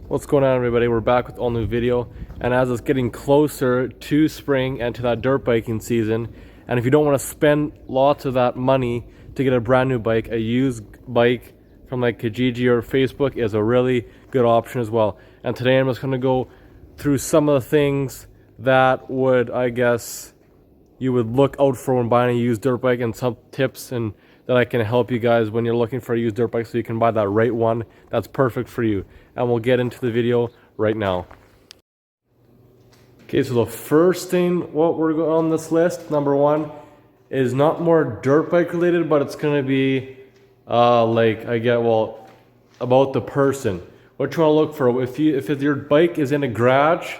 What's going on, everybody? We're back with all new video, and as it's getting closer to spring and to that dirt biking season, and if you don't want to spend lots of that money to get a brand new bike, a used bike from like Kijiji or Facebook is a really good option as well. And today I'm just going to go through some of the things that would, I guess, you would look out for when buying a used dirt bike, and some tips and that I can help you guys when you're looking for a used dirt bike so you can buy that right one that's perfect for you. And we'll get into the video right now. Okay, so the first thing what we're going on this list, number one, is not more dirt bike related, but it's gonna be about the person. What you want to look for, if your bike is in a garage,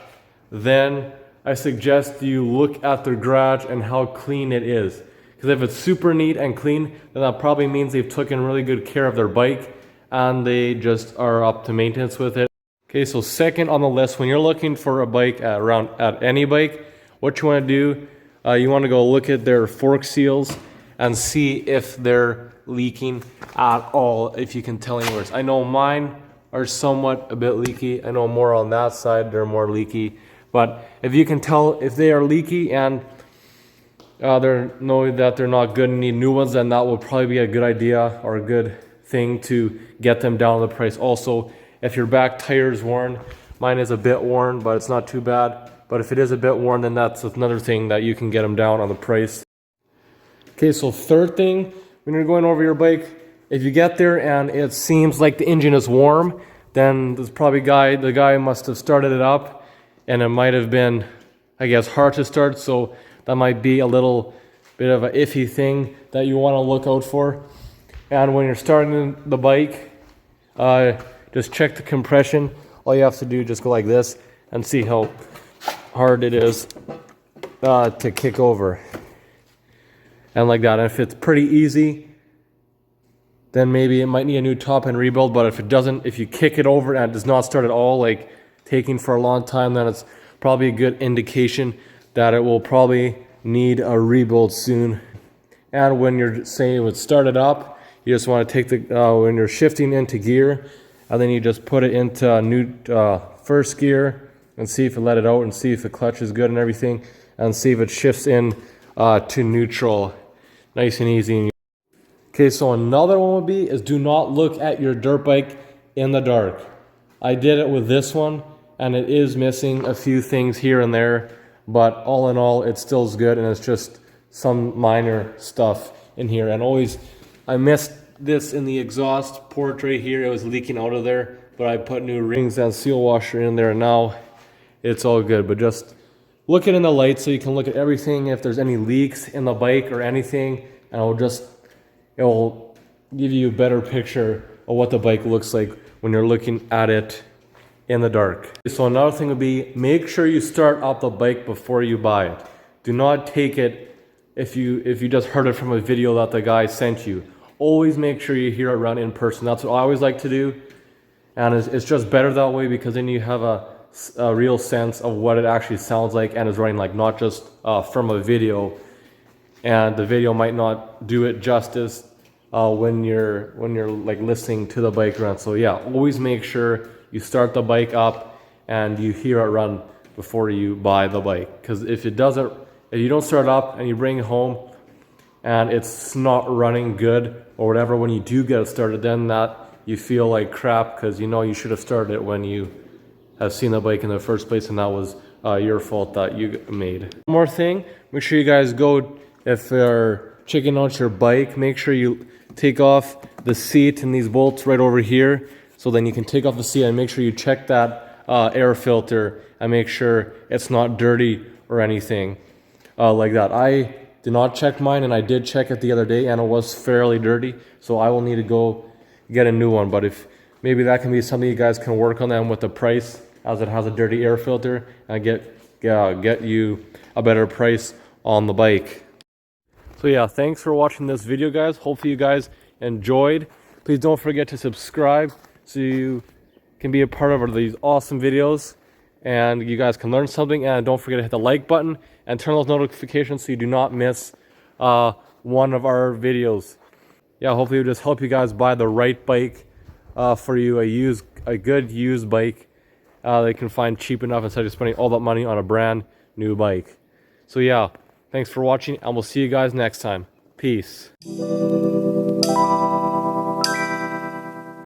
then I suggest you look at the garage and how clean it is. Because if it's super neat and clean, then that probably means they've taken really good care of their bike and they just are up to maintenance with it. Okay, so second on the list, when you're looking for a bike at any bike, what you want to do, you want to go look at their fork seals and see if they're leaking at all, if you can tell anywhere. I know mine are somewhat a bit leaky. I know more on that side, they're more leaky. But if you can tell if they are leaky and knowing that they're not good and need new ones, then that will probably be a good idea or a good thing to get them down the price. Also, if your back tire is worn, mine is a bit worn, but it's not too bad. But if it is a bit worn, then that's another thing that you can get them down on the price. Okay, so third thing, when you're going over your bike, if you get there and it seems like the engine is warm, then there's probably the guy must have started it up, and it might have been, I guess, hard to start, so that might be a little bit of an iffy thing that you want to look out for. And when you're starting the bike, just check the compression. All you have to do is just go like this and see how hard it is to kick over. And like that. And if it's pretty easy, then maybe it might need a new top end rebuild. But if it doesn't, if you kick it over and it does not start at all, like taking for a long time, then it's probably a good indication that it will probably need a rebuild soon. And when you're saying it would start it up, you just want to take when you're shifting into gear, and then you just put it into new first gear and see if it let it out and see if the clutch is good and everything, and see if it shifts in to neutral, nice and easy. Okay, so another one would be is do not look at your dirt bike in the dark. I did it with this one, and it is missing a few things here and there, but all in all, it still is good, and it's just some minor stuff in here. And always, I missed this in the exhaust port right here. It was leaking out of there, but I put new rings and seal washer in there, and now it's all good. But just look it in the light so you can look at everything, if there's any leaks in the bike or anything, and it will give you a better picture of what the bike looks like when you're looking at it in the dark. So another thing would be, make sure you start up the bike before you buy it. Do not take it if you just heard it from a video that the guy sent you. Always make sure you hear it run in person. That's what I always like to do, and it's just better that way, because then you have a real sense of what it actually sounds like and is running like, not just from a video, and the video might not do it justice when you're like listening to the bike run. So yeah, always make sure you start the bike up and you hear it run before you buy the bike. Because if you don't start it up and you bring it home and it's not running good or whatever, when you do get it started, then that you feel like crap, because you know you should have started it when you have seen the bike in the first place, and that was your fault that you made. One more thing, make sure you guys go, if you're checking out your bike, make sure you take off the seat and these bolts right over here. So then you can take off the seat and make sure you check that air filter and make sure it's not dirty or anything like that. I did not check mine, and I did check it the other day, and it was fairly dirty. So I will need to go get a new one. But if maybe that can be something you guys can work on then with the price, as it has a dirty air filter, and get you a better price on the bike. So yeah, thanks for watching this video, guys. Hopefully you guys enjoyed. Please don't forget to subscribe so you can be a part of these awesome videos and you guys can learn something. And don't forget to hit the like button and turn on those notifications so you do not miss one of our videos. yeah, hopefully it'll just help you guys buy the right bike for you, a good used bike they can find cheap enough instead of spending all that money on a brand new bike. So yeah, thanks for watching, and we'll see you guys next time. Peace.